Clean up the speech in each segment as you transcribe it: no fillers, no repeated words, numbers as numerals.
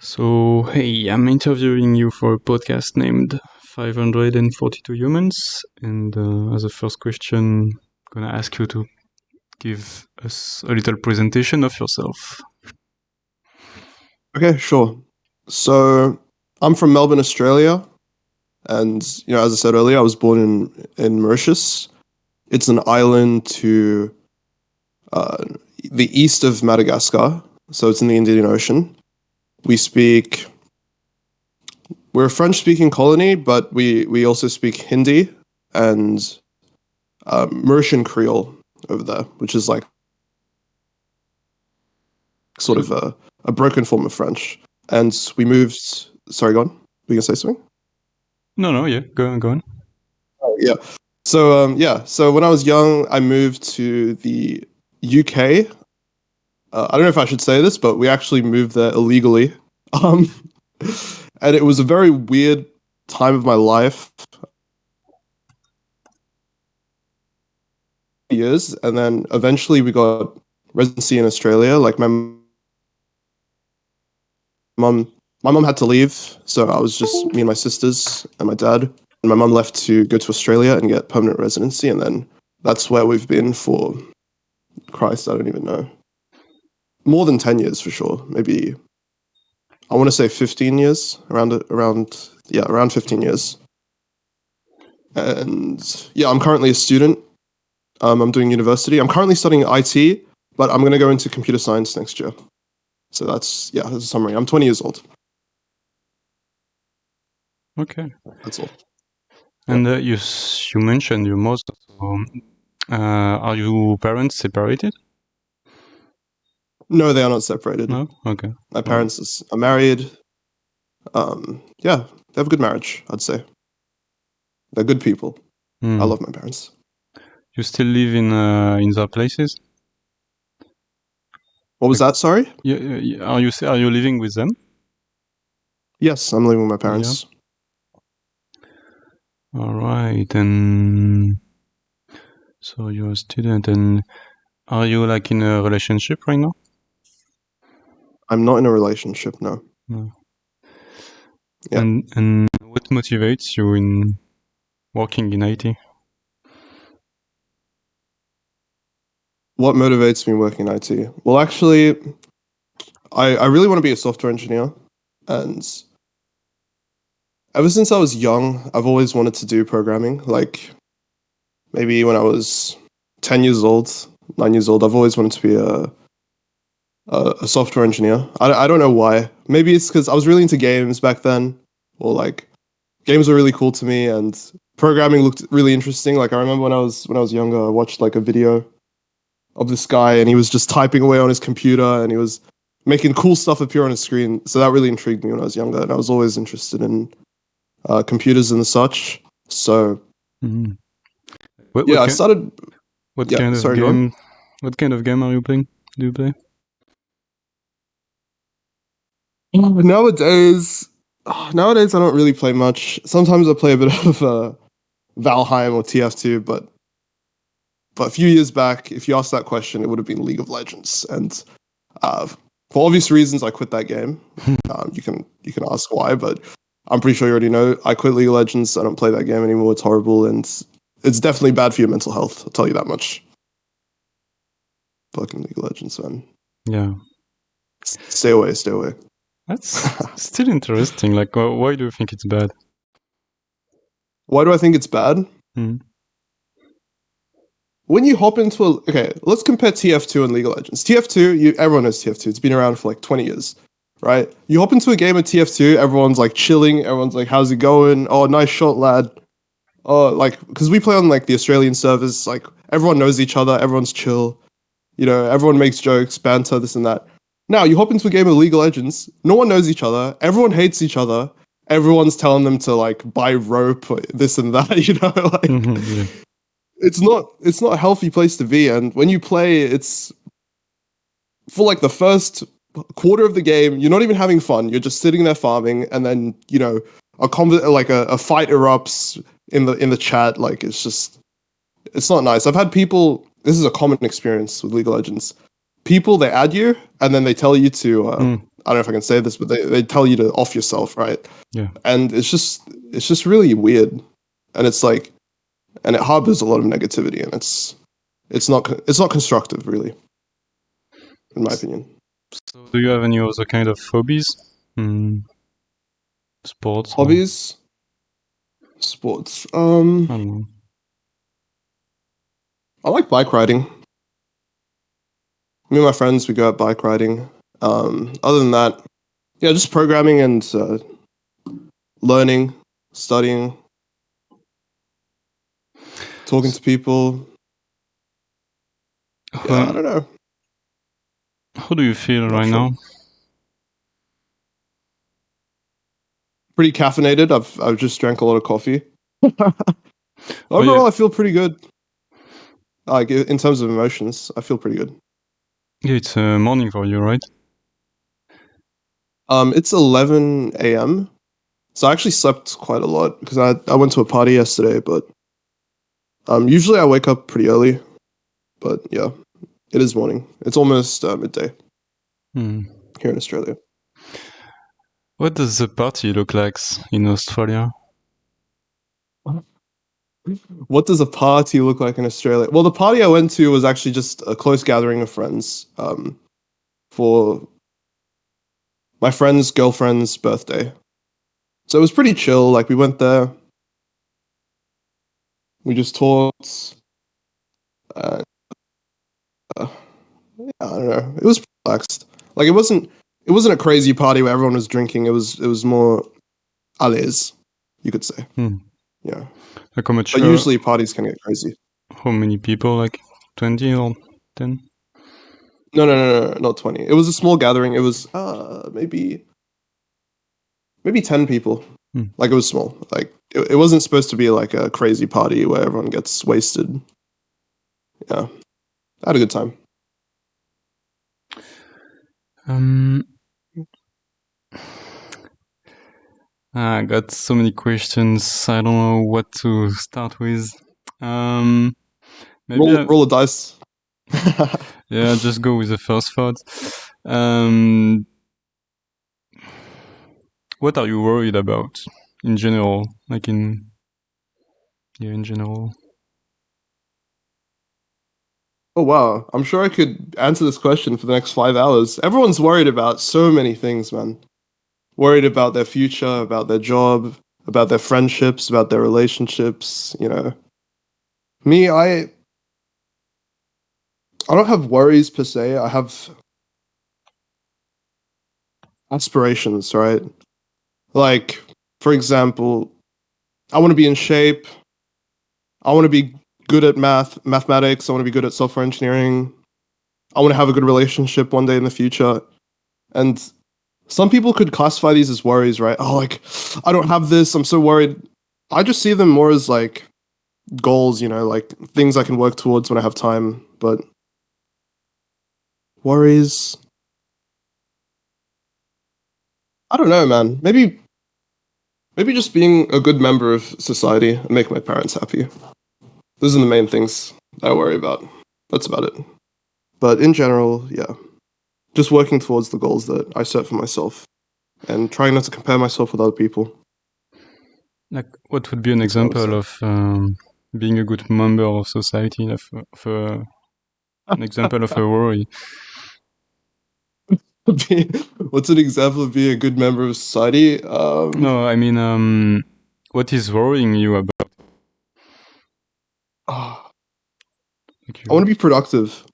So, hey, I'm interviewing you for a podcast named 542 Humans. And as a first question, I'm gonna ask you to give us a little presentation of yourself. Okay, sure. So I'm from Melbourne, Australia, and as I said earlier, I was born in Mauritius. It's an island to uh, the east of Madagascar, so it's in the Indian Ocean. We're a French-speaking colony, but we also speak Hindi and Mauritian Creole over there, which is like sort of a broken form of French. And we moved. Sorry, go on. Were you gonna say something? No, yeah, go on. Oh, yeah. So when I was young, I moved to the UK. I don't know if I should say this, but we actually moved there illegally. Um, and it was a very weird time of my life. Years, and then eventually we got residency in Australia. Like my mom had to leave, so I was just me and my sisters and my dad. And my mum left to go to Australia and get permanent residency, and then that's where we've been for, Christ, I don't even know. More than 10 years for sure. Maybe, I want to say 15 years, around 15 years. And yeah, I'm currently a student. I'm doing university. I'm currently studying IT, but I'm going to go into computer science next year. So that's a summary. I'm 20 years old. Okay. That's all. And you mentioned your mother. So, are your parents separated? No, they are not separated. No? Okay. My parents are married. They have a good marriage, I'd say. They're good people. I love my parents. You still live in their places? What was that? Sorry? Yeah, are you living with them? Yes, I'm living with my parents. Yeah. All right, and so you're a student, and are you like in a relationship right now? I'm not in a relationship, no. No. Yeah. And what motivates you in working in IT? What motivates me working in IT? Well, actually, I really want to be a software engineer, and ever since I was young, I've always wanted to do programming. Like maybe when I was 10 years old, 9 years old, I've always wanted to be a software engineer. I don't know why. Maybe it's because I was really into games back then, or like games were really cool to me, and programming looked really interesting. Like I remember when I was younger, I watched like a video of this guy, and he was just typing away on his computer, and he was making cool stuff appear on his screen. So that really intrigued me when I was younger, and I was always interested in computers and such. So I started. What kind of game? What kind of game are you playing? Do you play? Nowadays, I don't really play much. Sometimes I play a bit of Valheim or TF2, but a few years back, if you asked that question, it would have been League of Legends. And for obvious reasons, I quit that game. You can ask why, but I'm pretty sure you already know. I quit League of Legends. I don't play that game anymore. It's horrible, and it's definitely bad for your mental health. I'll tell you that much. Fucking League of Legends, man. Yeah. Stay away. That's still interesting. Like, why do you think it's bad? Why do I think it's bad? When you hop into let's compare TF2 and League of Legends. TF2, everyone knows TF2. It's been around for like 20 years, right? You hop into a game of TF2, everyone's like chilling. Everyone's like, how's it going? Oh, nice shot, lad. Oh, like, because we play on like the Australian servers, like everyone knows each other. Everyone's chill. Everyone makes jokes, banter, this and that. Now, you hop into a game of League of Legends, no one knows each other, everyone hates each other, everyone's telling them to, like, buy rope, this and that, Yeah. It's not a healthy place to be, and when you play, it's, for, like, the first quarter of the game, you're not even having fun, you're just sitting there farming, and then, a fight erupts in the chat, like, it's not nice. I've had people, this is a common experience with League of Legends, people, they add you, and then they tell you to I don't know if I can say this, but they tell you to off yourself, right? Yeah. And it's just really weird, and it's like, and it harbors a lot of negativity, and it's not constructive, really, in my opinion. So, do you have any other kind of hobbies? Sports? Hobbies, sports. I don't know. I like bike riding. Me and my friends, we go out bike riding. Other than that, yeah, just programming and learning, studying, talking to people. Yeah, I don't know. How do you feel Not right sure. now? Pretty caffeinated. I've just drank a lot of coffee. Oh, Overall, yeah. I feel pretty good. Like in terms of emotions, I feel pretty good. Yeah, it's morning for you, right? It's 11 a.m. So I actually slept quite a lot because I went to a party yesterday, but usually I wake up pretty early. But yeah, it is morning. It's almost midday here in Australia. What does the party look like in Australia? What does a party look like in Australia? Well, the party I went to was actually just a close gathering of friends for my friend's girlfriend's birthday. So it was pretty chill. Like we went there, we just talked. Uh, yeah, I don't know. It was relaxed. Like it wasn't a crazy party where everyone was drinking. It was more à l'aise, you could say. Yeah. Like how much? But usually parties can get crazy. How many people? Like 20 or 10? No, not 20. It was a small gathering. It was maybe 10 people. Like it was small. Like it wasn't supposed to be like a crazy party where everyone gets wasted. Yeah. I had a good time. I got so many questions. I don't know what to start with. Maybe Roll a dice. yeah, just go with the first thought. What are you worried about in general? Like in general. Oh wow. I'm sure I could answer this question for the next 5 hours. Everyone's worried about so many things, man. Worried about their future, about their job, about their friendships, about their relationships, you know. Me, I don't have worries per se. I have aspirations, right? Like, for example, I want to be in shape. I want to be good at mathematics. I want to be good at software engineering. I want to have a good relationship one day in the future. And some people could classify these as worries, right? Oh, like, I don't have this. I'm so worried. I just see them more as like goals, you know, like things I can work towards when I have time. But worries, I don't know, man. Maybe just being a good member of society and make my parents happy. Those are the main things I worry about. That's about it. But in general, yeah, just working towards the goals that I set for myself and trying not to compare myself with other people. Like, what would be an That's what I would example say. of being a good member of society? An example of a worry. What's an example of being a good member of society? No, I mean, what is worrying you about? I Like want to be productive.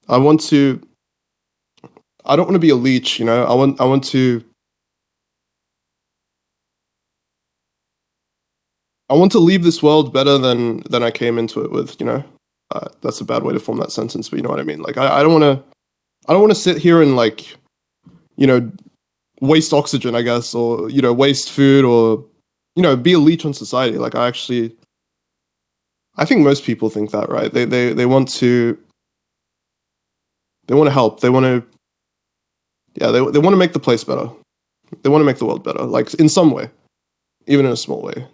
I want to. I don't want to be a leech. You know. I want to. I want to leave this world better than I came into it with. You know. That's a bad way to form that sentence, but you know what I mean. Like I don't want to. I don't want to sit here and like, you know, waste oxygen, I guess, or you know, waste food, or you know, be a leech on society. Like I think most people think that, right? They want to. They want to help. They want to. Yeah, they want to make the place better. They want to make the world better, like in some way, even in a small way.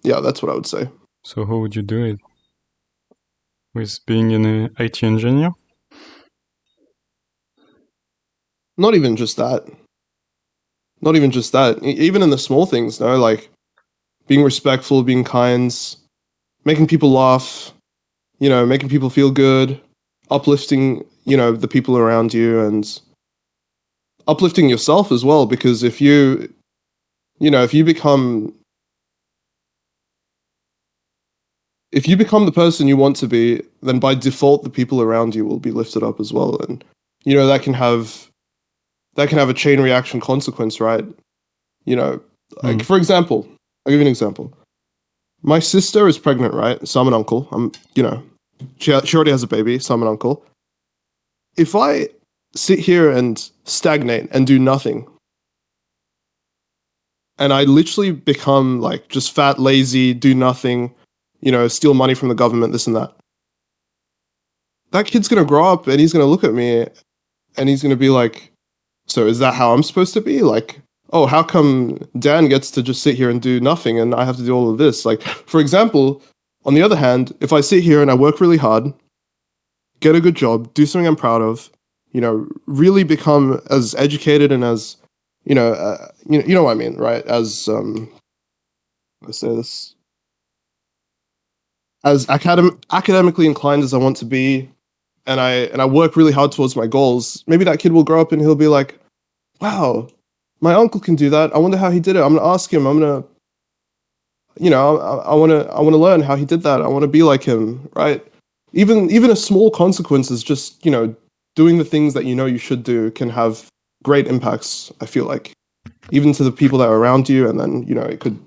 Yeah, that's what I would say. So how would you do it? With being an IT engineer? not even just that. Not even just that. Even in the small things, no, like being respectful, being kind, making people laugh, making people feel good, uplifting, the people around you, and uplifting yourself as well. Because if you become the person you want to be, then by default the people around you will be lifted up as well, and that can have a chain reaction consequence, right? Like for example, I'll give you an example. My sister is pregnant, right? So I'm an uncle. She already has a baby, so I'm an uncle. If I sit here and stagnate and do nothing, and I literally become like just fat, lazy, do nothing, steal money from the government, this and that, that kid's gonna grow up and he's gonna look at me and he's gonna be like, so is that how I'm supposed to be? Like, oh, how come Dan gets to just sit here and do nothing and I have to do all of this? Like, for example, on the other hand, if I sit here and I work really hard, get a good job, do something I'm proud of, really become as educated and as, you know what I mean, right? As, I say this, as academically inclined as I want to be, and I work really hard towards my goals, maybe that kid will grow up and he'll be like, wow, my uncle can do that. I wonder how he did it. I'm gonna ask him. I'm gonna, I want to learn how he did that. I want to be like him, right? Even a small consequence is just doing the things that you should do can have great impacts. I feel like even to the people that are around you, and then it could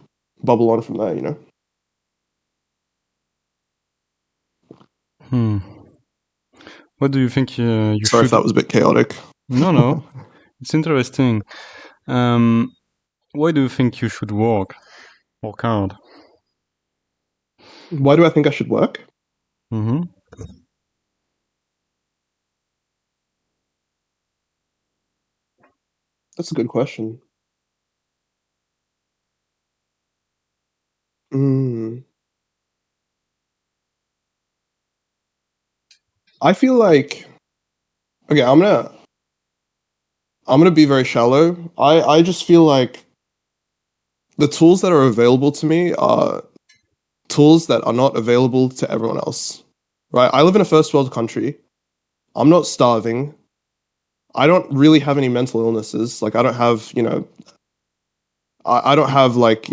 bubble on from there. What do you think you Sorry should... if that was a bit chaotic. No, it's interesting. Why do you think you should work hard? Why do I think I should work? That's a good question. I feel like, okay, I'm gonna be very shallow. I just feel like the tools that are available to me are tools that are not available to everyone else. Right? I live in a first world country. I'm not starving. I don't really have any mental illnesses. Like I don't have, I don't have like,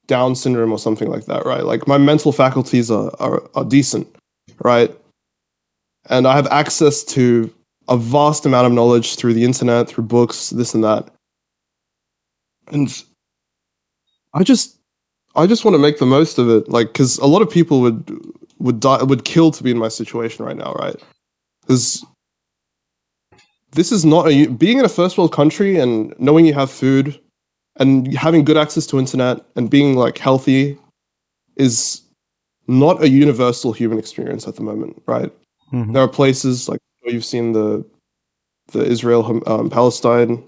Down syndrome or something like that, right? Like my mental faculties are decent, right? And I have access to a vast amount of knowledge through the internet, through books, this and that. And I just want to make the most of it, like, because a lot of people would kill to be in my situation right now, right? Because this is not being in a first world country and knowing you have food and having good access to internet and being like healthy is not a universal human experience at the moment, right? There are places like you've seen the Israel Palestine,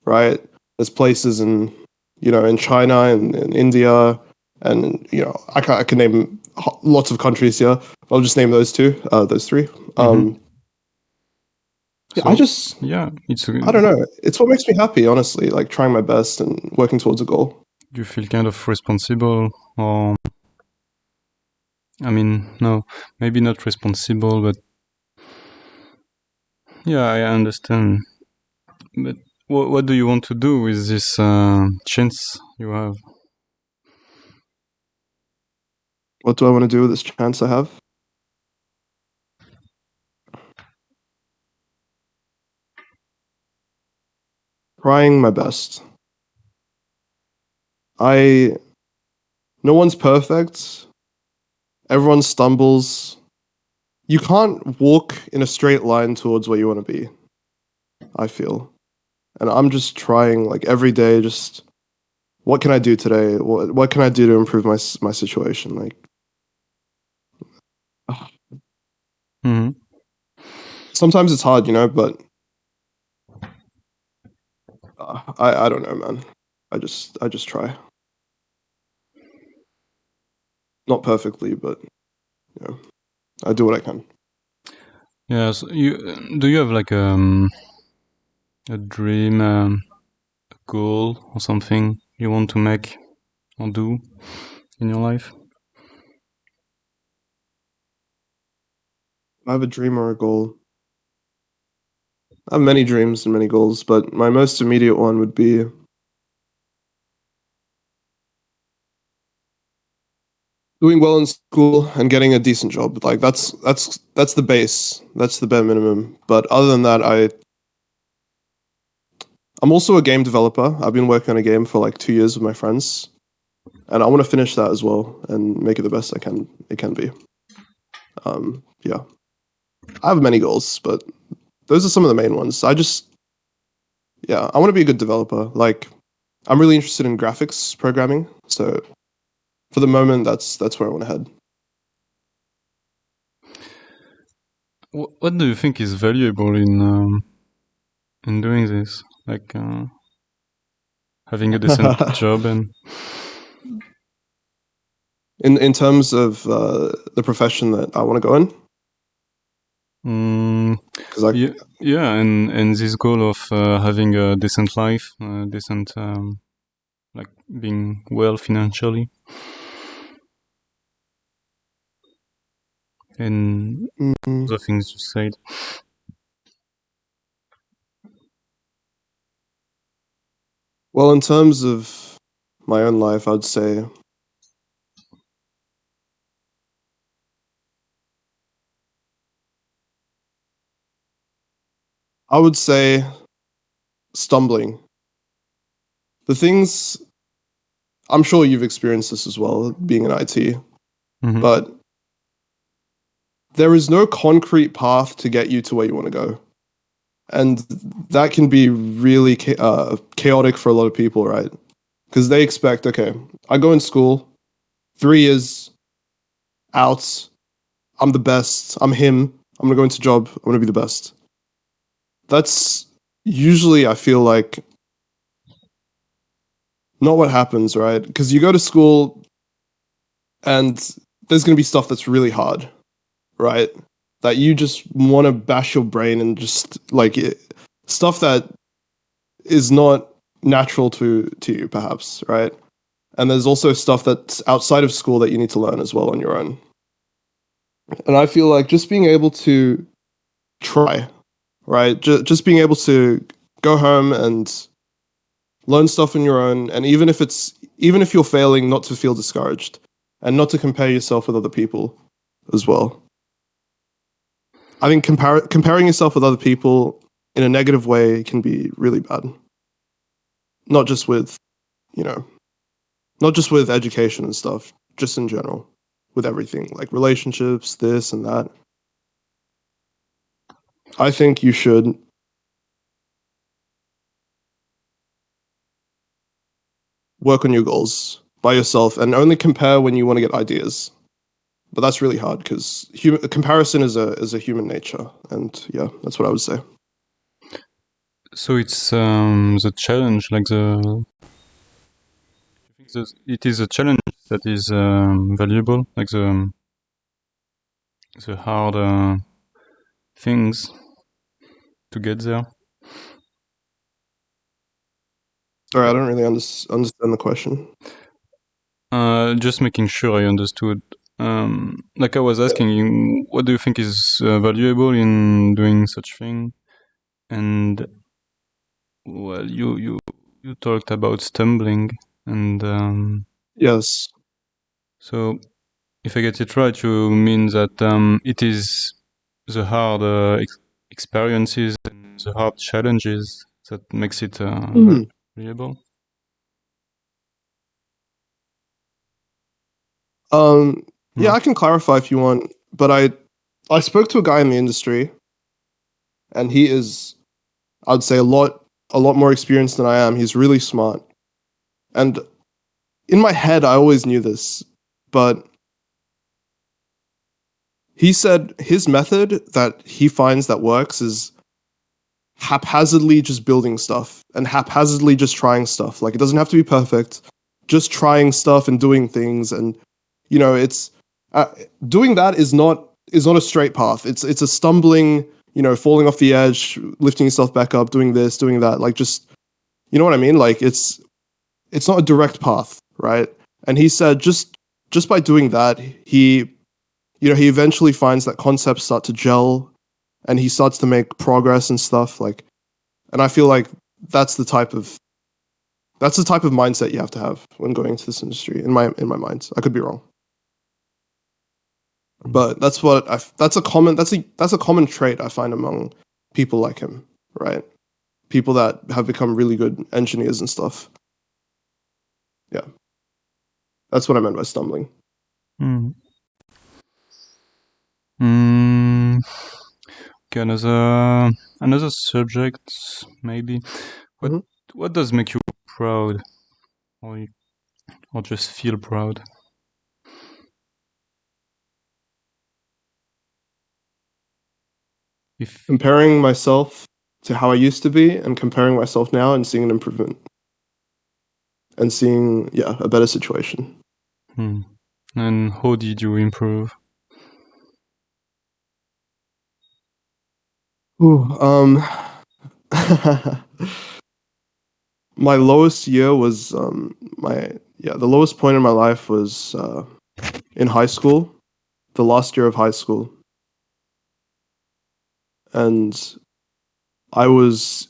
right? There's places in in China and in India, and I can name lots of countries here. I'll just name those three. I don't know. It's what makes me happy, honestly. Like trying my best and working towards a goal. Do you feel kind of responsible, or I mean, no, maybe not responsible, but yeah, I understand. But what do you want to do with this chance you have? What do I want to do with this chance I have? Trying my best. No one's perfect. Everyone stumbles. You can't walk in a straight line towards where you want to be, I feel. And I'm just trying, like, every day, just, what can I do today? What can I do to improve my situation? Like, sometimes it's hard, but I don't know, man. I just try. Not perfectly, but I do what I can. Yeah. So do you have like a dream, a goal, or something you want to make or do in your life? I have a dream or a goal. I have many dreams and many goals, but my most immediate one would be doing well in school and getting a decent job. Like that's the base. That's the bare minimum. But other than that, I'm also a game developer. I've been working on a game for like 2 years with my friends, and I want to finish that as well and make it the best it can be. Yeah, I have many goals, but those are some of the main ones. I want to be a good developer. Like, I'm really interested in graphics programming, so for the moment, that's where I want to head. What do you think is valuable in doing this? Like having a decent job and In terms of the profession that I want to go in, because yeah, and this goal of having a decent life, decent like being well financially, and the things you said. well, in terms of my own life, I'd say I would say stumbling. The things I'm sure you've experienced this as well, being in IT, but there is no concrete path to get you to where you want to go. And that can be really chaotic for a lot of people, right? Because they expect, okay, I go in school, 3 years out, I'm the best, I'm him, I'm gonna go into job, I'm gonna be the best. That's usually, I feel like, not what happens, right? Because you go to school and there's gonna be stuff that's really hard, right? That you just want to bash your brain and just like stuff that is not natural to you, perhaps, right? And there's also stuff that's outside of school that you need to learn as well on your own. And I feel like just being able to try, right? Just being able to go home and learn stuff on your own, and even if you're failing, not to feel discouraged and not to compare yourself with other people as well. I think comparing yourself with other people in a negative way can be really bad. Not just with, you know, not just with education and stuff, just in general, with everything, like relationships, this and that. I think you should work on your goals by yourself and only compare when you want to get ideas. But that's really hard because comparison is a human nature, and yeah, that's what I would say. So it's the challenge, like it is a challenge that is valuable, like the hard things to get there. Sorry, I don't really understand the question. Just making sure I understood. Like I was asking you, what do you think is valuable in doing such thing? And well, you talked about stumbling, and Yes. so if I get it right, you mean that it is the hard experiences and the hard challenges that makes it valuable. Yeah, I can clarify if you want, but I spoke to a guy in the industry, and he is, I'd say, a lot more experienced than I am. He's really smart, and in my head, I always knew this, but he said his method that he finds that works is haphazardly just building stuff and haphazardly just trying stuff. Like, it doesn't have to be perfect, just trying stuff and doing things, and it's doing that is not is not a straight path. It's a stumbling, falling off the edge, lifting yourself back up, doing this, doing that, like just, you know what I mean? Like it's not a direct path, right? And he said just by doing that, he eventually finds that concepts start to gel and he starts to make progress and stuff like, and I feel like that's the type of mindset you have to have when going into this industry in my mind. I could be wrong. But that's a common trait I find among people like him, right? People that have become really good engineers and stuff. Yeah. That's what I meant by stumbling. Okay, another subject, maybe. What does make you proud, or just feel proud? Comparing myself to how I used to be and comparing myself now and seeing an improvement and seeing a better situation. And how did you improve? My lowest year was the lowest point in my life was in high school, the last year of high school. And I was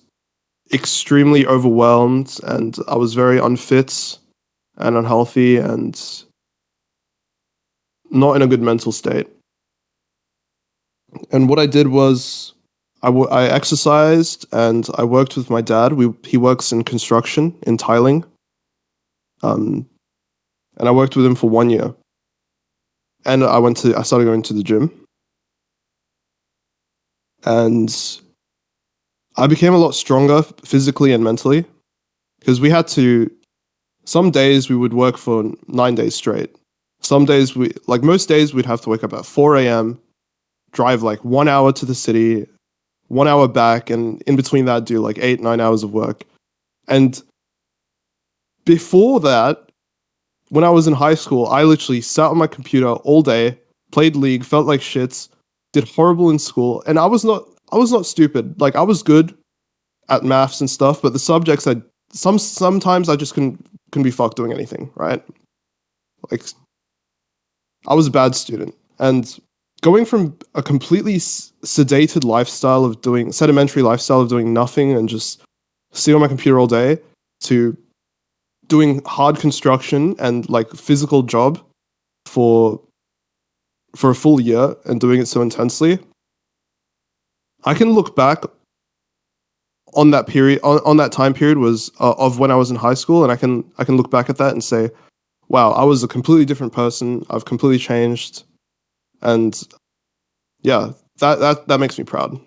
extremely overwhelmed and I was very unfit and unhealthy and not in a good mental state. And what I did was I exercised and I worked with my dad. He works in construction, in tiling. And I worked with him for 1 year. And I started going to the gym. And I became a lot stronger physically and mentally because some days we would work for 9 days straight. Some days most days we'd have to wake up at 4 a.m., drive like 1 hour to the city, 1 hour back, and in between that do like 8-9 hours of work. And before that, when I was in high school, I literally sat on my computer all day, played League, felt like shits, did horrible in school, and I was not stupid. Like I was good at maths and stuff, but the subjects sometimes I just couldn't be fucked doing anything, right? Like I was a bad student. And going from a completely sedimentary lifestyle of doing nothing and just sitting on my computer all day to doing hard construction and like physical job for a full year and doing it so intensely, I can look back on that period, on that time period was of when I was in high school, and I can look back at that and say, wow, I was a completely different person. I've completely changed, and yeah, that makes me proud.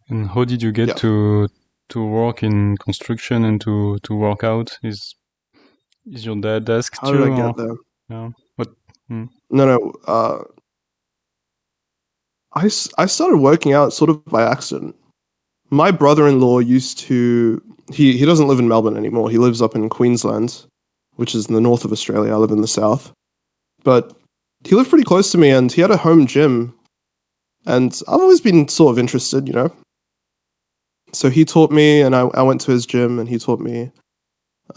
And how did you get to work in construction and to work out? Is your dad asked How you? How did I get there? Yeah. What? No. I started working out sort of by accident. My brother-in-law used to. He doesn't live in Melbourne anymore. He lives up in Queensland, which is in the north of Australia. I live in the south. But he lived pretty close to me, and he had a home gym. And I've always been sort of interested, you know. So he taught me, and I went to his gym, and he taught me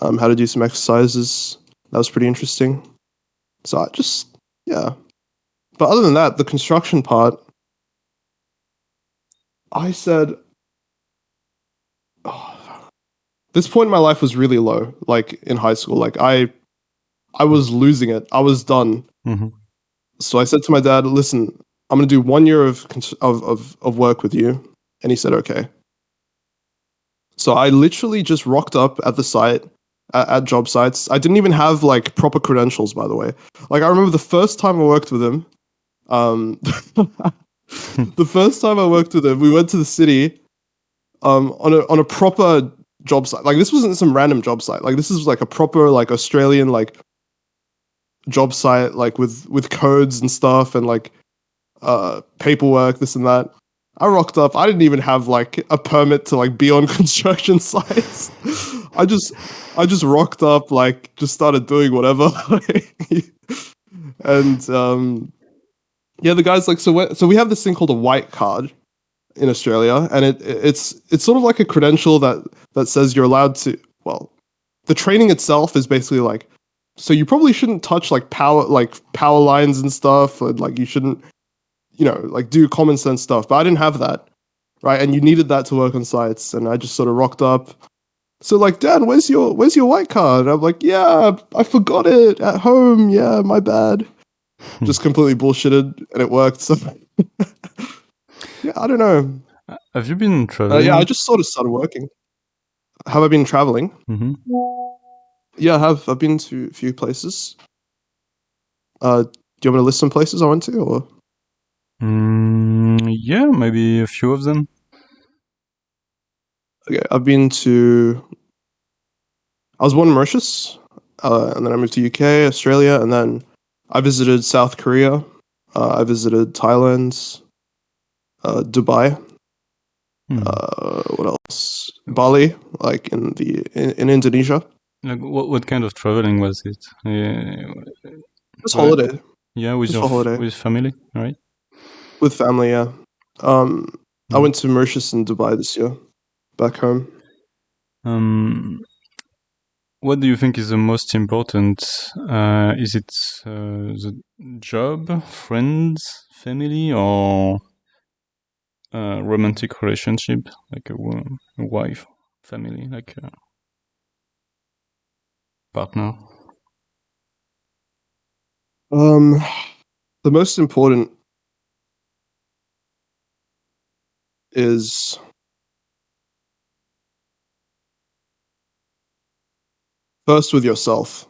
how to do some exercises. That was pretty interesting. So I just, But other than that, the construction part, I said, this point in my life was really low, like in high school. Like I was losing it. I was done. Mm-hmm. So I said to my dad, listen, I'm going to do 1 year of work with you. And he said, okay. So I literally just rocked up at the site, at job sites. I didn't even have like proper credentials, by the way. Like I remember the first time I worked with him, the first time I worked with him, we went to the city on a proper job site. Like this wasn't some random job site. Like this is like a proper like Australian like job site, like with codes and stuff and like paperwork, this and that. I rocked up. I didn't even have like a permit to like be on construction sites. I just rocked up, like just started doing whatever. And Yeah, the guy's like, so we have this thing called a white card in Australia, and it's sort of like a credential that says you're allowed to. Well, the training itself is basically like, so you probably shouldn't touch like power lines and stuff, and like you shouldn't, like do common sense stuff. But I didn't have that, right? And you needed that to work on sites, and I just sort of rocked up. So like, Dad, where's your white card? And I'm like, yeah, I forgot it at home. Yeah, my bad. Just completely bullshitted, and it worked. So yeah, I don't know. Have you been traveling? Yeah, I just sort of started working. Have I been traveling? Mm-hmm. Yeah, I have. I've been to a few places. Do you want me to list some places I went to, or? Yeah, maybe a few of them. Okay, I've been to. I was born in Mauritius, and then I moved to UK, Australia, and then I visited South Korea. I visited Thailand, Dubai. What else? Bali, like in Indonesia. Like, what kind of traveling was it? Just holiday. Yeah, with Just for holiday. with family, right? With family, yeah. I went to Mauritius and Dubai this year, back home. What do you think is the most important? Is it the job, friends, family, or romantic relationship, like a wife, family, like a partner? The most important is first with yourself.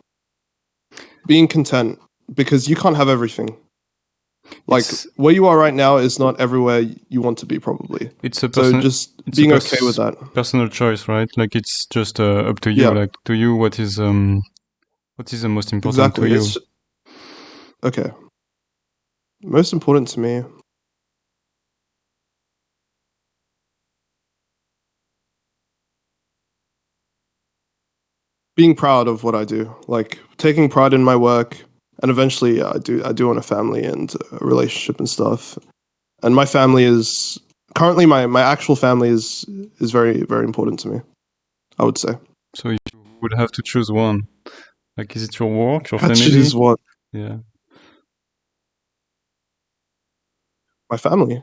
Being content, because you can't have everything. Like where you are right now is not everywhere you want to be, probably. It's a so just being okay with that. Personal choice, right? Like it's just up to you. Yeah. Like to you, what is the most important to you? Okay. Most important to me. Being proud of what I do, like taking pride in my work, and eventually, I do want a family and a relationship and stuff. And my family is currently my actual family is very, very important to me, I would say. So you would have to choose one. Like, is it your work, your family? Choose one. Yeah. My family.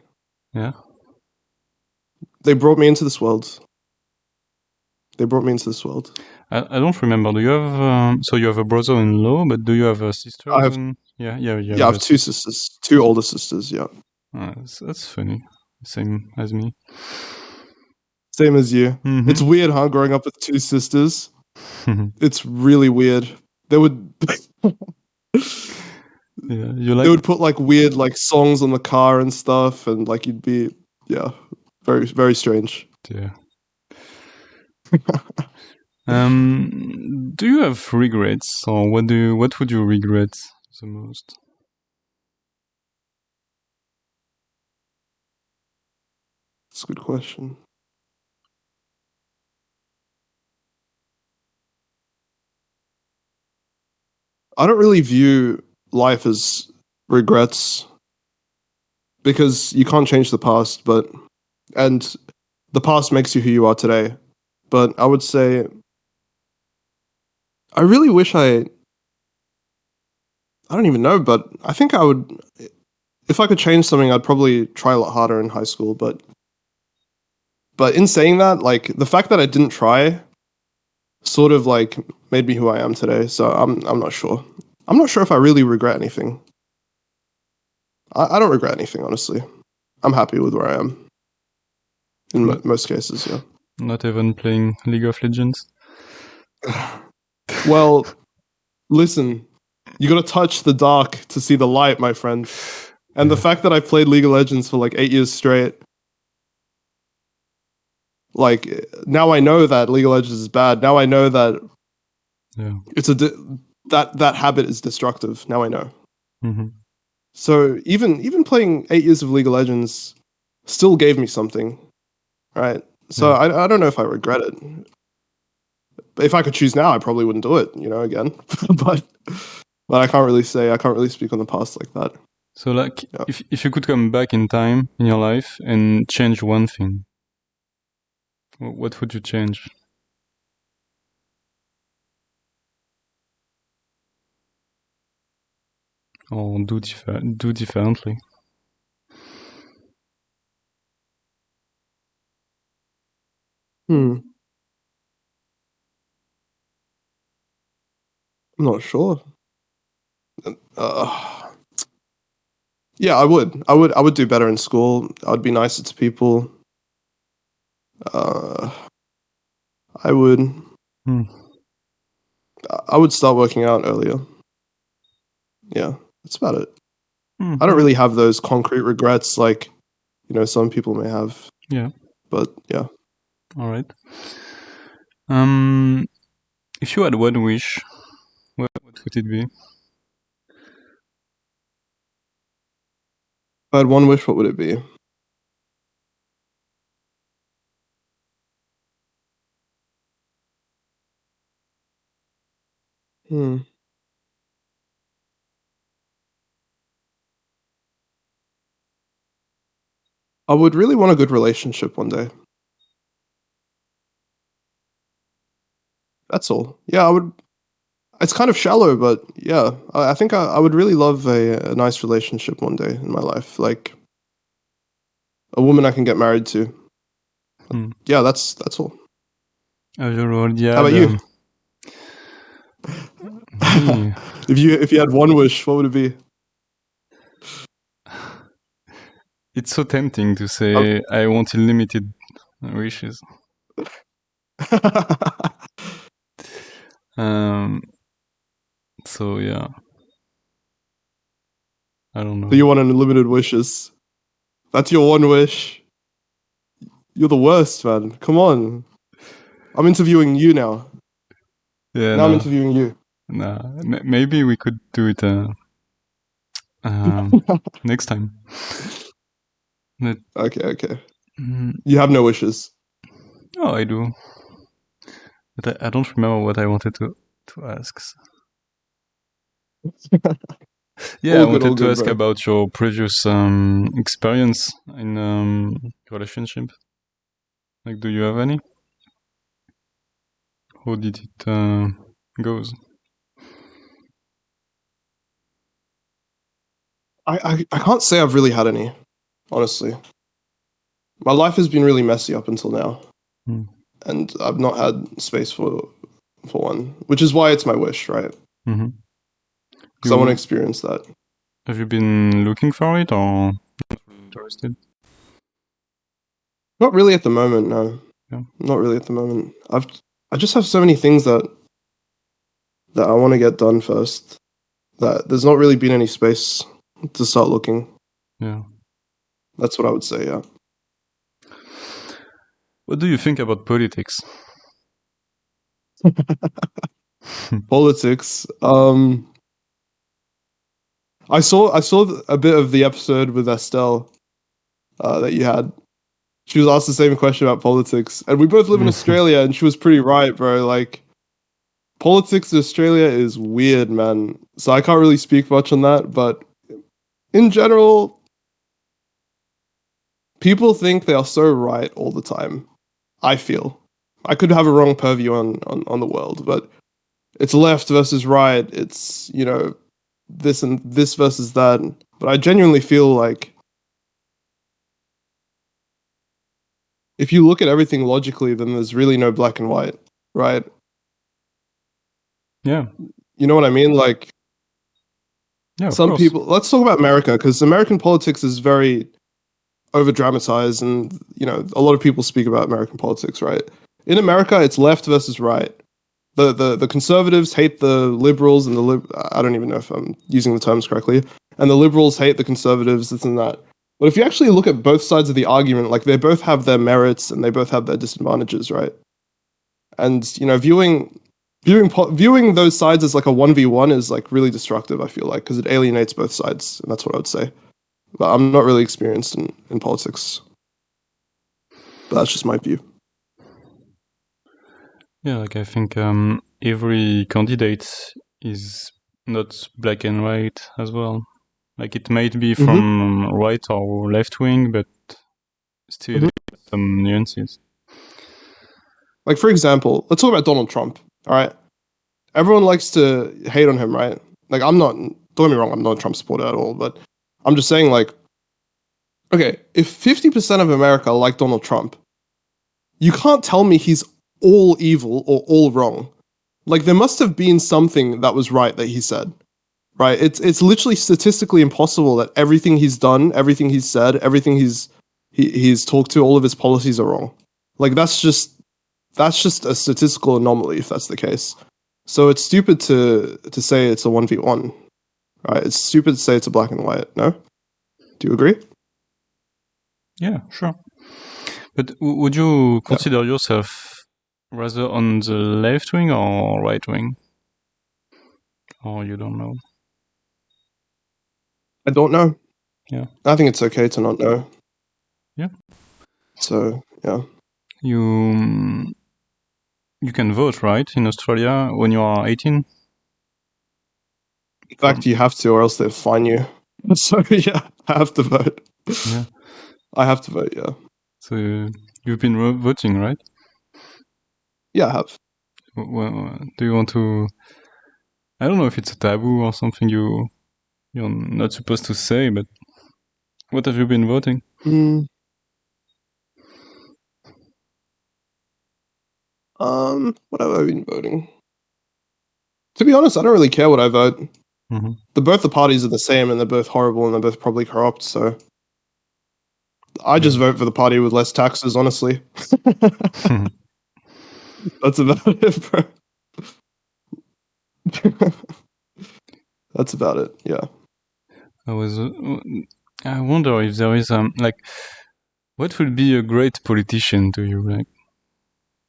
Yeah. They brought me into this world. I don't remember. Do you have so you have a brother-in-law, but do you have a sister? I have. Yeah, I have two sisters, two older sisters. Yeah. That's funny. Same as me. Same as you. Mm-hmm. It's weird, huh? Growing up with two sisters. It's really weird. They would. Yeah, they would put like weird like songs on the car and stuff, and like you'd be very, very strange. Yeah. Do you have regrets, or what would you regret the most? That's a good question. I don't really view life as regrets, because you can't change the past, and the past makes you who you are today. But I would say I really wish I don't even know, but I think I would, if I could change something, I'd probably try a lot harder in high school. But in saying that, like the fact that I didn't try sort of like made me who I am today. So I'm not sure. I'm not sure if I really regret anything. I don't regret anything, honestly. I'm happy with where I am. In most cases, yeah. Not even playing League of Legends? Well, listen, you gotta touch the dark to see the light, my friend. And the fact that I played League of Legends for like 8 years straight, like now I know that League of Legends is bad. Now I know that it's that habit is destructive. Now I know. Mm-hmm. So even playing 8 years of League of Legends still gave me something, right? So I don't know if I regret it. But if I could choose now, I probably wouldn't do it, again. but I can't really say. I can't really speak on the past like that. So, like, Yeah. if you could come back in time in your life and change one thing, what would you change? Or do differently? I'm not sure. Uh, yeah, I would. I would do better in school. I'd be nicer to people. Uh, I would. Hmm. I would start working out earlier. Yeah, that's about it. I don't Yeah. really have those concrete regrets like, some people may have. Yeah. But yeah. All right. If you had one wish, what would it be? If I had one wish, what would it be? I would really want a good relationship one day. That's all. Yeah, I would. It's kind of shallow, but yeah, I think I would really love a nice relationship one day in my life, like a woman I can get married to. Yeah, that's all. Have you already How had? about you? Me? If you had one wish, what would it be? It's so tempting to say I want unlimited wishes. So yeah, I don't know. So you want unlimited wishes? That's your one wish? You're the worst, man. Come on. I'm interviewing you now. Yeah, Now I'm no, interviewing you. nah. Maybe we could do it next time. But, Okay. You have no wishes. oh, I do, but I don't remember what I wanted to ask. Yeah, I wanted All to good, ask bro. about your previous experience in relationship. Like, do you have any? How did it goes? I can't say I've really had any, honestly. My life has been really messy up until now, and I've not had space for one, which is why it's my wish, right? Mm-hmm. Because I want to experience that. Have you been looking for it or interested? Not really at the moment, no. Yeah. Not really at the moment. I just have so many things that I want to get done first. That there's not really been any space to start looking. Yeah. That's what I would say. Yeah. What do you think about politics? Politics. I saw a bit of the episode with Estelle that you had. She was asked the same question about politics, and we both live in Australia, and she was pretty right, bro. Like, politics in Australia is weird, man. So I can't really speak much on that, but in general, people think they are so right all the time. I feel I could have a wrong purview on the world, but it's left versus right. It's this and this versus that. But I genuinely feel like if you look at everything logically, then there's really no black and white, right? Yeah. You know what I mean? Like, yeah, some people. Let's talk about America, because American politics is very over dramatized, and a lot of people speak about American politics, right? In America, it's left versus right. The conservatives hate the liberals, and I don't even know if I'm using the terms correctly. And the liberals hate the conservatives, this and that. But if you actually look at both sides of the argument, like, they both have their merits and they both have their disadvantages, right? And viewing those sides as like a 1v1 is like really destructive, I feel like, because it alienates both sides, and that's what I would say. But I'm not really experienced in politics. But that's just my view. Yeah, like I think every candidate is not black and white as well. Like it might be Mm-hmm. from right or left wing, but still Mhm. some nuances. Like, for example, let's talk about Donald Trump. All right. Everyone likes to hate on him, right? Like, I'm not, don't get me wrong, I'm not a Trump supporter at all, but I'm just saying, like, okay, if 50% of America like Donald Trump, you can't tell me he's all evil or all wrong. Like, there must have been something that was right that he said, right? It's literally statistically impossible that everything he's done, everything he's said, everything he's talked to, all of his policies are wrong. Like, that's just a statistical anomaly if that's the case. So it's stupid to say it's a 1v1, right? It's stupid to say it's a black and white. No? Do you agree? Yeah, sure. But would you Yeah. consider yourself rather on the left wing or right wing? Or you don't know? I don't know. Yeah. I think it's okay to not know. Yeah. So, yeah. You can vote, right, in Australia when you are 18? In fact, you have to, or else they'll fine you. So, yeah, I have to vote. Yeah. I have to vote, yeah. So you've been voting, right? Yeah, I have. Well, do you want to? I don't know if it's a taboo or something you're not supposed to say, but what have you been voting? Mm, what have I been voting? To be honest, I don't really care what I vote. Mhm. Both the parties are the same, and they're both horrible, and they're both probably corrupt. So I just vote for the party with less taxes. Honestly, that's about it, bro. That's about it. Yeah. I wonder if there is like, what would be a great politician to you? Like,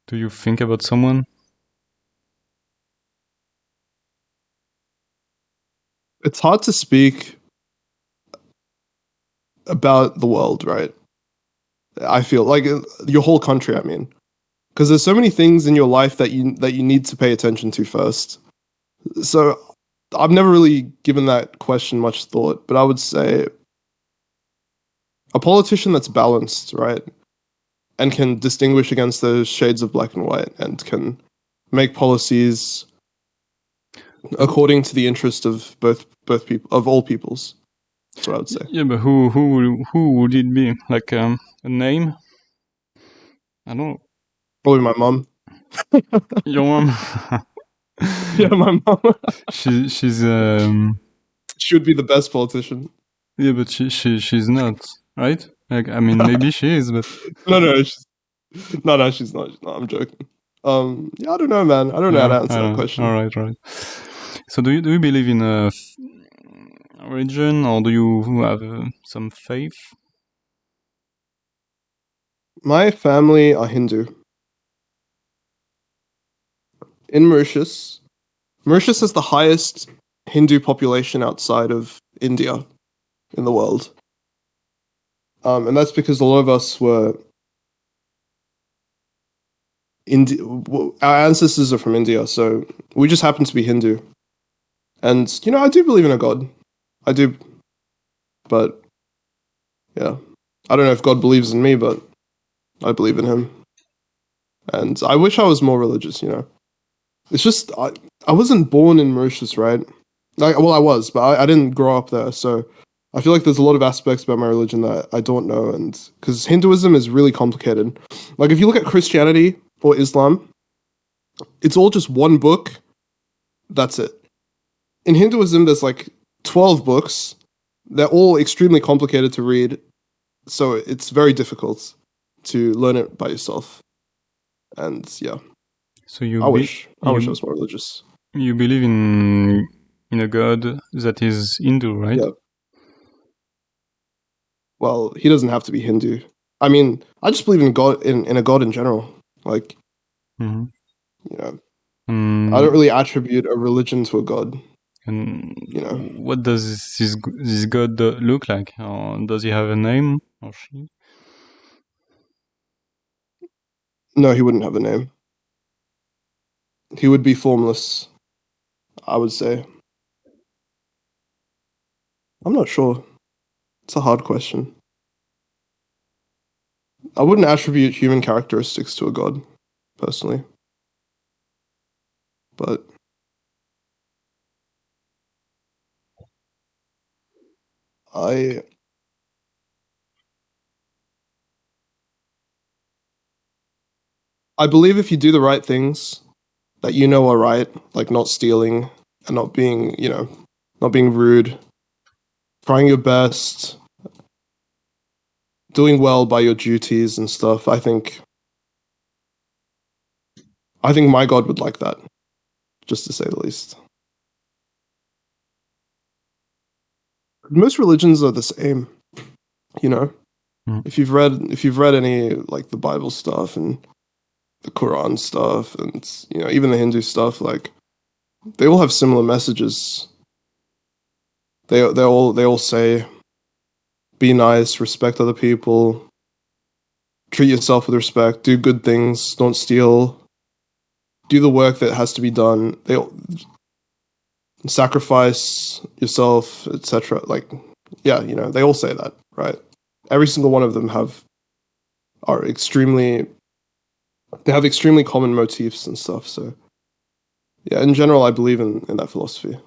do you think about someone? It's hard to speak about the world, right? I feel like your whole country. I mean, because there's so many things in your life that you need to pay attention to first. So I've never really given that question much thought, but I would say a politician that's balanced, right, and can distinguish against those shades of black and white, and can make policies according to the interest of both people, of all peoples. That's what I would say. Yeah, but who would it be? Like a name? I don't know. Probably my mom. Your mom. Yeah, my mom. She's She would be the best politician. yeah, but she's not, right? Like, I mean, maybe she is, but No, no, she's not. She's not. I'm joking. Yeah, I don't know, man. I don't know how to yeah, answer I that don't. question. All right. So do you believe in a religion, or do you have some faith? My family are Hindu. In Mauritius, Mauritius has the highest Hindu population outside of India in the world. And that's because a lot of us were our ancestors are from India, so we just happen to be Hindu. And I do believe in a God. I do, but yeah, I don't know if God believes in me, but I believe in Him. And I wish I was more religious. It's just I wasn't born in Mauritius, right? Well, I was, but I didn't grow up there, so I feel like there's a lot of aspects about my religion that I don't know, and because Hinduism is really complicated. Like if you look at Christianity or Islam, it's all just one book. That's it. In Hinduism, there's like 12 books. They're all extremely complicated to read, so it's very difficult to learn it by yourself. And yeah, So I wish I you was more religious. you believe in a god that is Hindu, right? Yeah. Well, he doesn't have to be Hindu. I mean, I just believe in God in a God in general. Like, Mm-hmm. you know, I don't And really attribute a religion to a God. and You know, what does this god look like? Or does he have a name or she? no, he wouldn't have a name. He would be formless. I would say. I'm not sure. It's a hard question. I wouldn't attribute human characteristics to a god, personally. But I believe if you do the right things that you know are right, like not stealing and not being, not being rude, trying your best, doing well by your duties and stuff, I think my God would like that, just to say the least. Most religions are the same, you know. If you've read any like the Bible stuff and the Quran stuff and even the Hindu stuff, like they all have similar messages. They all say be nice, respect other people, treat yourself with respect, do good things, don't steal, do the work that has to be done. They all sacrifice yourself, etc. Like, yeah, they all say that, right? Every single one of them have extremely common motifs and stuff. So, yeah, in general, I believe in that philosophy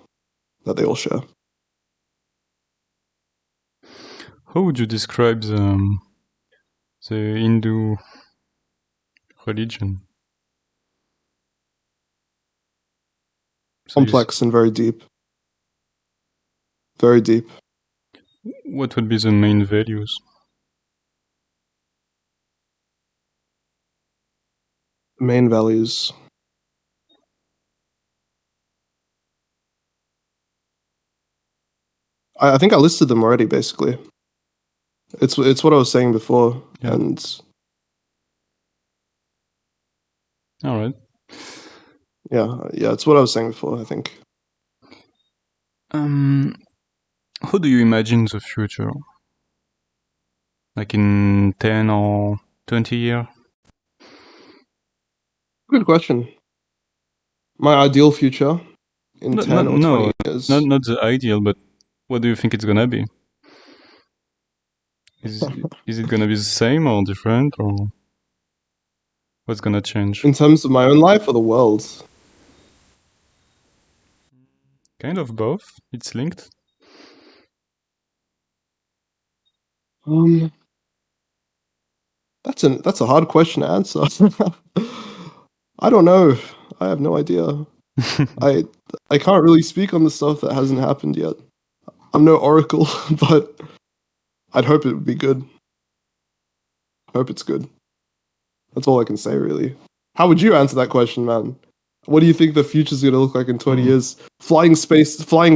that they all share. How would you describe the Hindu religion? So complex and very deep. Very deep. What would be the main values? Main values. I think I listed them already, basically. It's what I was saying before. Yeah. And all right. Yeah, it's what I was saying before, I think. How do you imagine the future? Like in 10 or 20 years? Good question. My ideal future in 10 or 20 years. Not the ideal, but what do you think it's gonna be? Is it gonna be the same or different, or what's gonna change? In terms of my own life or the world? Kind of both. It's linked. That's a hard question to answer. I don't know. I have no idea. I can't really speak on the stuff that hasn't happened yet. I'm no oracle, but I'd hope it would be good. Hope it's good. That's all I can say, really. How would you answer that question, man? What do you think the future's going to look like in 20 years? Flying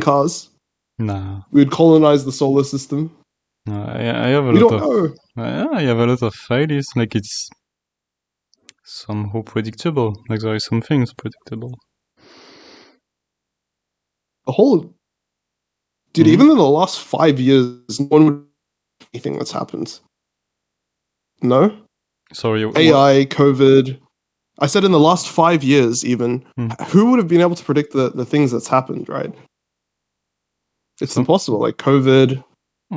cars? Nah. We would colonize the solar system? I have a we lot don't of. know. I have a lot of ideas. Like it's somehow predictable. Like there are some things predictable. The whole, dude. Even in the last 5 years, no one would anything that's happened. No. Sorry. AI, COVID. I said in the last 5 years, even who would have been able to predict the things that's happened, right? It's impossible. Like COVID.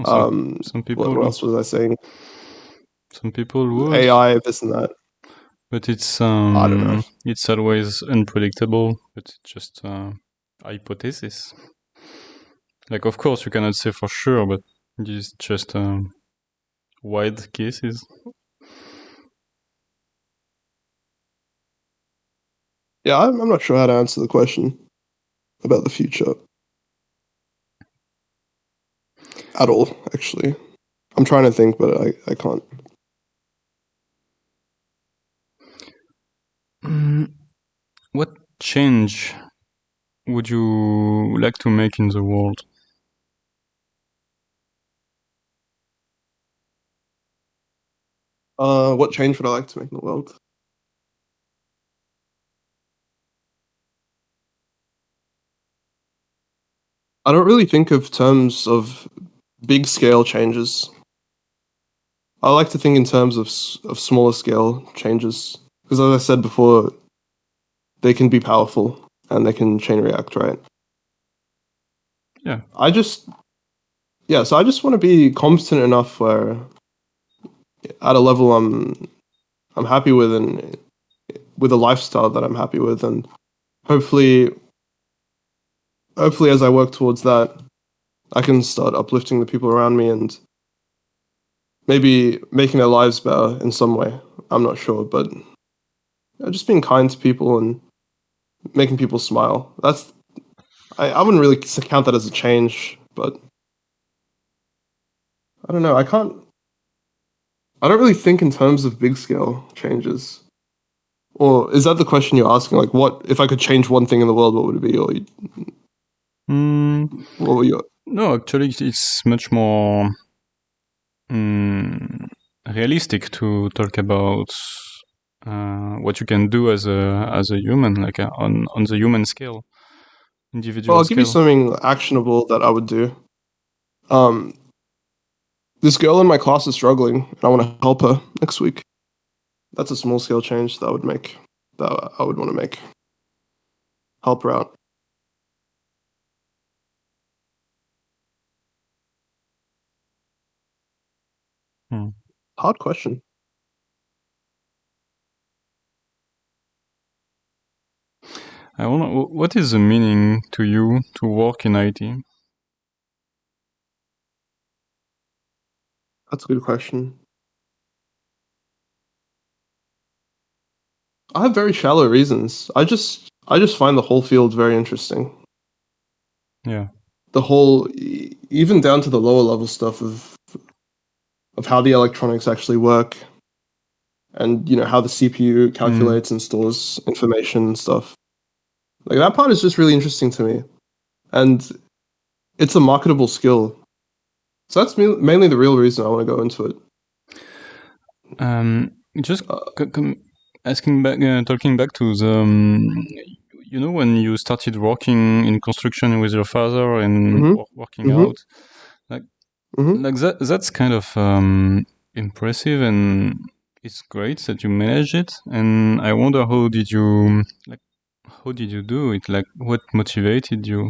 Some people. What else was I saying? Some people would. AI, this and that. But it's I don't know. It's always unpredictable. But it's just hypothesis. Like, of course, you cannot say for sure, but it's just wide cases. Yeah, I'm not sure how to answer the question about the future at all, actually. I'm trying to think, but I can't. What change would you like to make in the world? What change would I like to make in the world? I don't really think of terms of big scale changes. I like to think in terms of smaller scale changes because, as I said before, they can be powerful and they can chain react, right? Yeah. yeah, so I just want to be competent enough where at a level I'm happy with, and with a lifestyle that I'm happy with, and hopefully as I work towards that, I can start uplifting the people around me and maybe making their lives better in some way. I'm not sure, but just being kind to people and making people smile. I wouldn't really count that as a change, but I don't know. I don't really think in terms of big scale changes. Or is that the question you're asking? Like, what if I could change one thing in the world? What would it be? Or what were you? No, actually, it's much more realistic to talk about what you can do as a human, like on the human scale, Well, individual I'll give you scale. something actionable that I would do. This girl in my class is struggling, and I want to help her next week. That's a small scale change that I would make. That I would want to make. Help her out. Hard question. I wonder, what is the meaning to you to work in IT? That's a good question. I have very shallow reasons. I just find the whole field very interesting. Yeah. The whole, even down to the lower level stuff of how the electronics actually work, and how the CPU calculates and stores information and stuff. Like that part is just really interesting to me, and it's a marketable skill. So that's mainly the real reason I want to go into it. Just asking back, talking back to the, when you started working in construction with your father and working out, like that's kind of impressive, and it's great that you managed it. And I wonder, how did you do it? Like, what motivated you?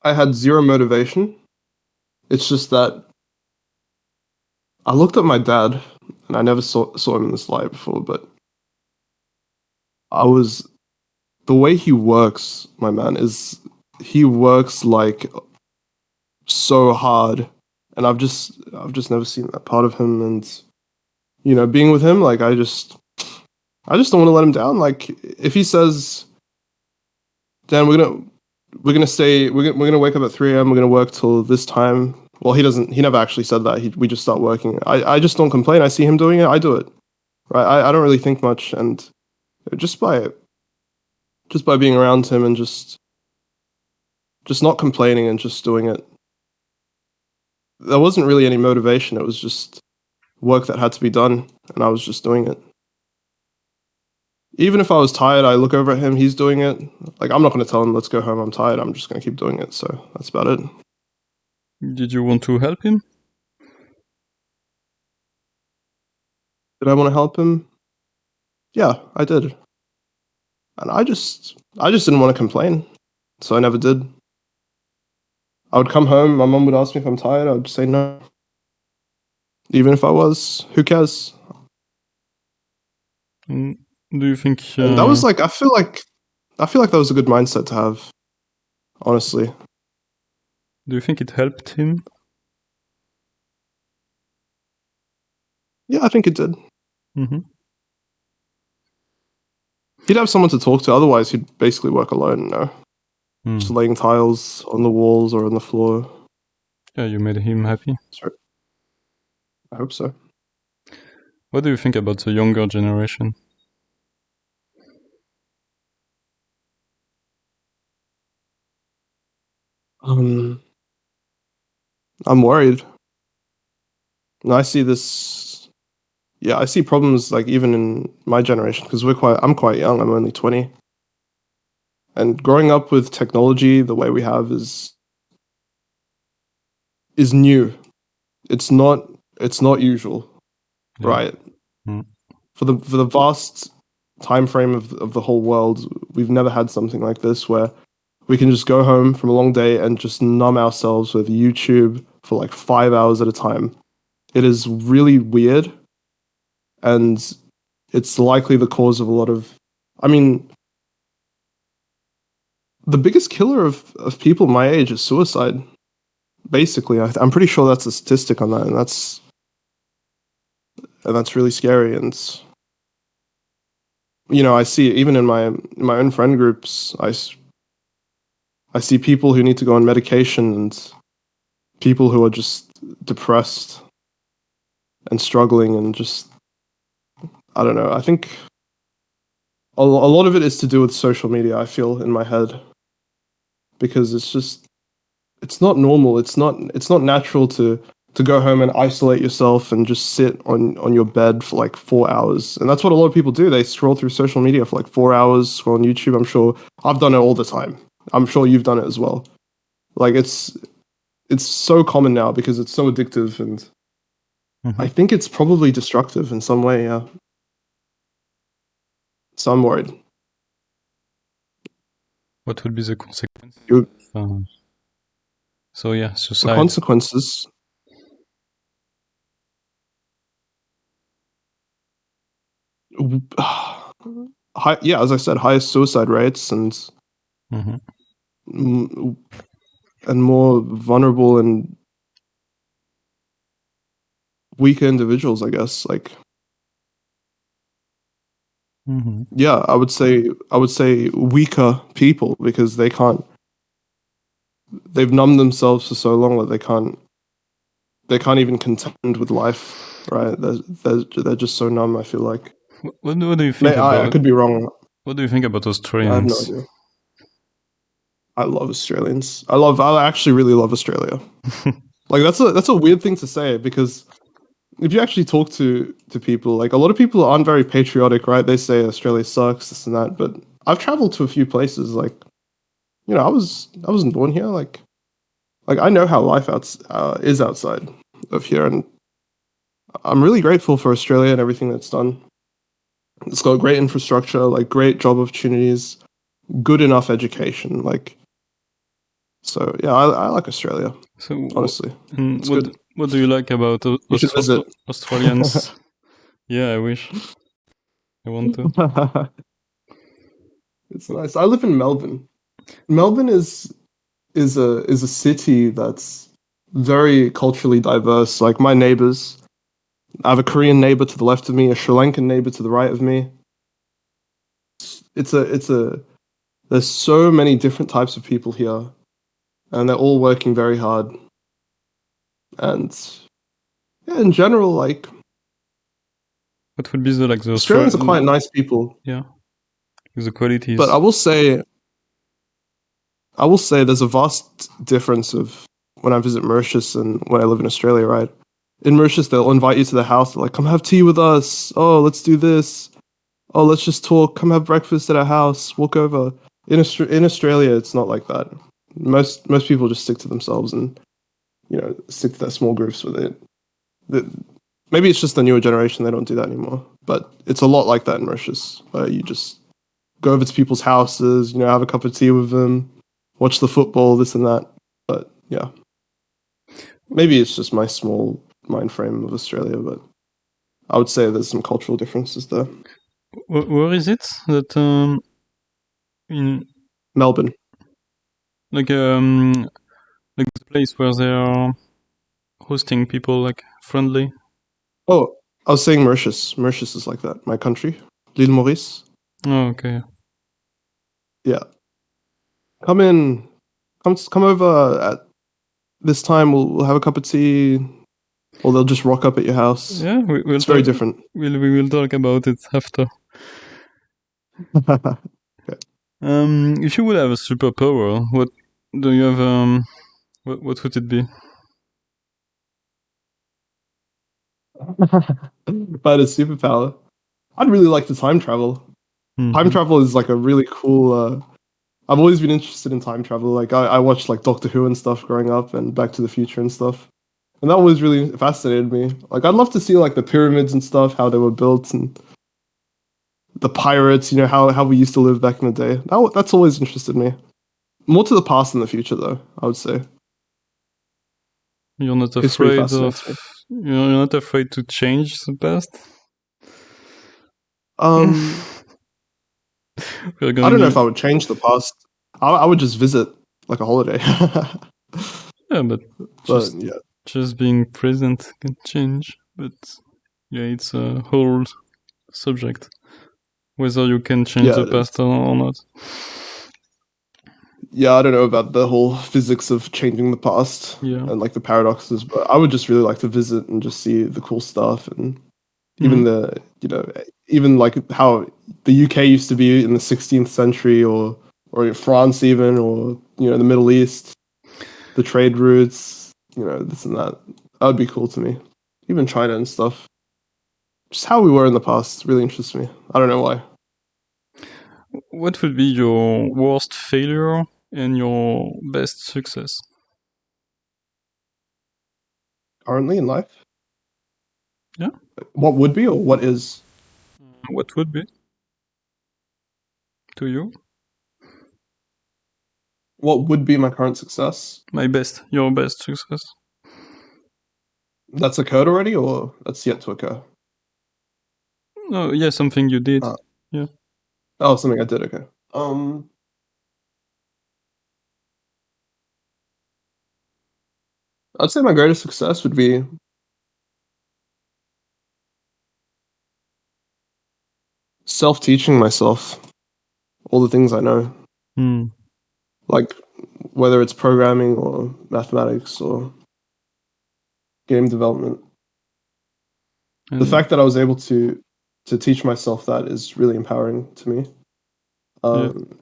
I had zero motivation. It's just that I looked at my dad, and I never saw him in this light before, but the way he works, my man, he works like so hard, and I've just never seen that part of him, and being with him, like I just don't want to let him down. Like if he says, Dan, we're gonna wake up at 3 a.m. We're gonna work till this time. Well, he never actually said that. We just start working. I just don't complain. I see him doing it. I do it. Right. I don't really think much, and just by being around him and just not complaining and just doing it. There wasn't really any motivation. It was just work that had to be done, and I was just doing it. Even if I was tired, I look over at him, he's doing it. Like, I'm not going to tell him, let's go home, I'm tired. I'm just going to keep doing it. So that's about it. Did you want to help him? Did I want to help him? Yeah, I did. And I just didn't want to complain. So I never did. I would come home, my mom would ask me if I'm tired, I would say no. Even if I was, who cares? Do you think And that was like, I feel like that was a good mindset to have, honestly. Do you think it helped him? Yeah, I think it did. Mm-hmm. He'd have someone to talk to, otherwise he'd basically work alone, just laying tiles on the walls or on the floor. Yeah, you made him happy. Sorry. I hope so. What do you think about the younger generation? I'm worried. And I see this. Yeah, I see problems like even in my generation because I'm quite young. I'm only 20, and growing up with technology the way we have is new. It's not usual, right? For the vast time frame of the whole world, we've never had something like this where we can just go home from a long day and just numb ourselves with YouTube for like 5 hours at a time. It is really weird, and it's likely the cause of a lot of. I mean, the biggest killer of people my age is suicide. Basically, I'm pretty sure that's a statistic on that, and that's really scary. And I see even in my own friend groups, I see people who need to go on medication and people who are just depressed and struggling and just I don't know. I think a lot of it is to do with social media. I feel in my head because it's not normal. It's not natural to go home and isolate yourself and just sit on your bed for like 4 hours. And that's what a lot of people do. They scroll through social media for like 4 hours, scroll on YouTube. I'm sure I've done it all the time. I'm sure you've done it as well. Like it's so common now because it's so addictive, and I think it's probably destructive in some way, yeah. So I'm worried. What would be the consequence? The suicide. consequences. As I said, highest suicide rates and more vulnerable and weaker individuals, I guess. Like, yeah, I would say weaker people because they've numbed themselves for so long that they can't even contend with life, right? They're just so numb, I feel like. What do you think I could be wrong. What do you think about Australians? I have no idea. I love Australians. I actually really love Australia. Like that's a weird thing to say because if you actually talk to people, like a lot of people aren't very patriotic, right? They say Australia sucks, this and that. But I've traveled to a few places. Like, I wasn't born here. Like I know how life is outside of here, and I'm really grateful for Australia and everything that's done. It's got great infrastructure, like great job opportunities, good enough education, like. So yeah, I like Australia. So honestly, it's good. What do you like about Australians? Yeah, I wish. I want to. It's nice. I live in Melbourne. Melbourne is a city that's very culturally diverse. Like my neighbors, I have a Korean neighbor to the left of me, a Sri Lankan neighbor to the right of me. There's so many different types of people here, and they're all working very hard. And yeah, in general, like, what would be the Australians are quite nice people. Yeah, the qualities. But I will say there's a vast difference of when I visit Mauritius and when I live in Australia, right? In Mauritius, they'll invite you to the house. They're like, come have tea with us. Oh, let's do this. Oh, let's just talk. Come have breakfast at our house. Walk over. In Australia, it's not like that. Most people just stick to themselves and, stick to their small groups with it. Maybe it's just the newer generation. They don't do that anymore. But it's a lot like that in Mauritius, where you just go over to people's houses, have a cup of tea with them, watch the football, this and that. But yeah, maybe it's just my small mind frame of Australia, but I would say there's some cultural differences there. Where is it that in Melbourne? Like the place where they are hosting people, like friendly. Oh, I was saying Mauritius. Mauritius is like that. My country, l'île Maurice. Oh, okay. Yeah. Come over at this time. We'll have a cup of tea, or they'll just rock up at your house. Yeah, it's very different. We will talk about it after. Okay. If you would have a superpower, what do you have? What would it be? If I had a superpower, I'd really like to time travel. Time travel is like a really cool. I've always been interested in time travel. Like I watched like Doctor Who and stuff growing up, and Back to the Future and stuff, and that always really fascinated me. Like I'd love to see like the pyramids and stuff, how they were built, and the pirates. How we used to live back in the day. That's always interested me. More to the past than the future, though. I would say You're not history afraid fascinates me. you're not afraid to change the past? Um, We're I gonna don't know give if I would change the past. I would just visit like a holiday. yeah, but But just yeah, just being present can change. But yeah, it's a whole subject whether you can change yeah, the it is. past or not. Yeah, I don't know about the whole physics of changing the past Yeah. and like the paradoxes, but I would just really like to visit and just see the cool stuff and even Mhm. even like how the UK used to be in the 16th century or France even or the Middle East, the trade routes, this and that. That would be cool to me. Even China and stuff. Just how we were in the past really interests me. I don't know why. What would be your worst failure and your best success? Currently in life? Yeah. What would be or what is? What would be to you? What would be my current success? Your best success. That's occurred already or that's yet to occur? Oh, yeah, something you did. Uh, Yeah. oh, something I did, okay. I'd say my greatest success would be self-teaching myself all the things I know, Hmm. like whether it's programming or mathematics or game development. The And fact that I was able to teach myself that is really empowering to me. yeah, And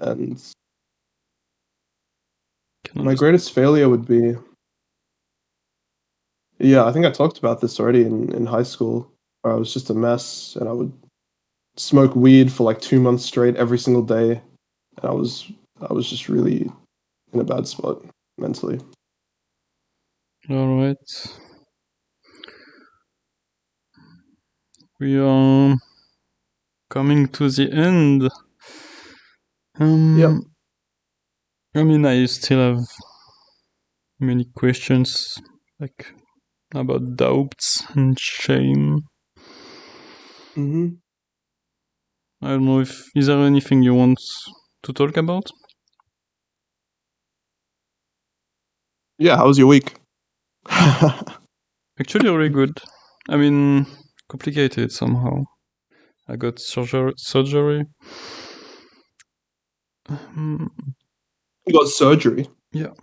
can my understand. greatest failure would be, yeah, I think I talked about this already in high school, where I was just a mess and I would smoke weed for like 2 months straight every single day, and I was just really in a bad spot mentally. All right. We are coming to the end. Yep. I mean, I still have many questions, like about doubts and shame. Hmm. I don't know if is there anything you want to talk about? Yeah. How was your week? Actually, really good. I mean, complicated somehow. I got surgery. Um, You got surgery. yeah.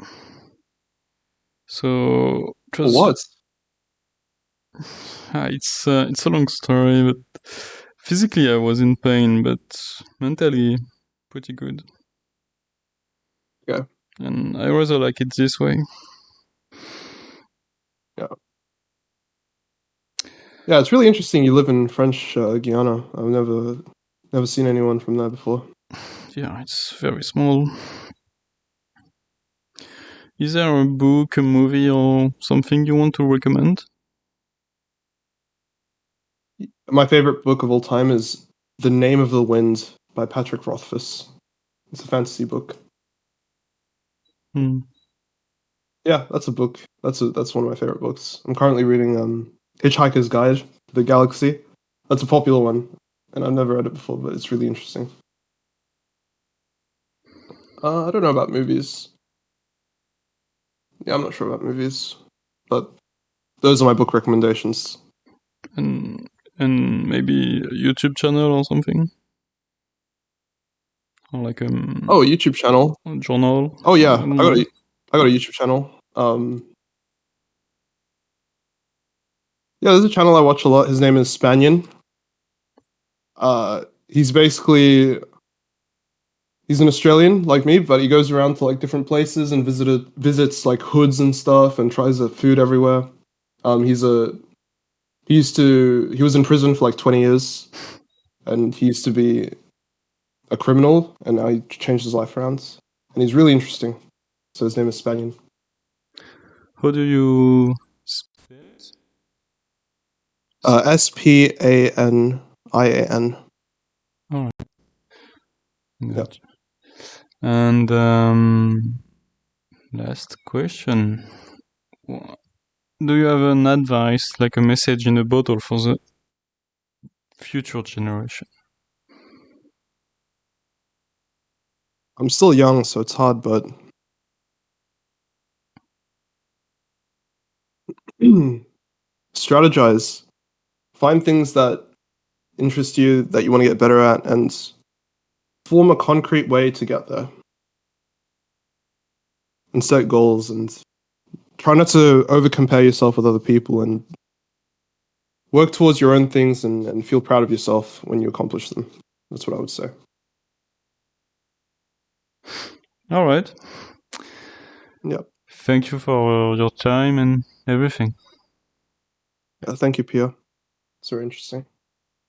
So it For was what? it's a long story, but physically I was in pain, but mentally pretty good. Yeah. And I rather like it this way. Yeah. Yeah. It's really interesting. You live in French Guiana. I've never seen anyone from there before. Yeah, it's very small. Is there a book, a movie, or something you want to recommend? My favorite book of all time is The Name of the Wind by Patrick Rothfuss. It's a fantasy book. Hmm. Yeah, that's a book. That's one of my favorite books. I'm currently reading Hitchhiker's Guide to the Galaxy. That's a popular one, and I've never read it before, but it's really interesting. I don't know about movies. Yeah, I'm not sure about movies, but those are my book recommendations. And maybe a YouTube channel or something, or like Oh, a YouTube channel. a journal. Oh I yeah, don't know. I got a YouTube channel. Yeah, there's a channel I watch a lot. His name is Spanion. He's basically he's an Australian like me, but he goes around to like different places and visits like hoods and stuff and tries the food everywhere. He's a he was in prison for like 20 years, and he used to be a criminal, and now he changed his life around, and he's really interesting. So his name is Spanion. How do you spell it? Spanian. All right. Yeah. Gotcha. And last question. Do you have an advice, like a message in a bottle for the future generation? I'm still young, so it's hard, but strategize. Find things that interest you, that you want to get better at, and form a concrete way to get there. And set goals, and try not to over compare yourself with other people, and work towards your own things, and feel proud of yourself when you accomplish them. That's what I would say. All right. Yep. Thank you for your time and everything. Yeah, thank you, Pierre. It's very interesting.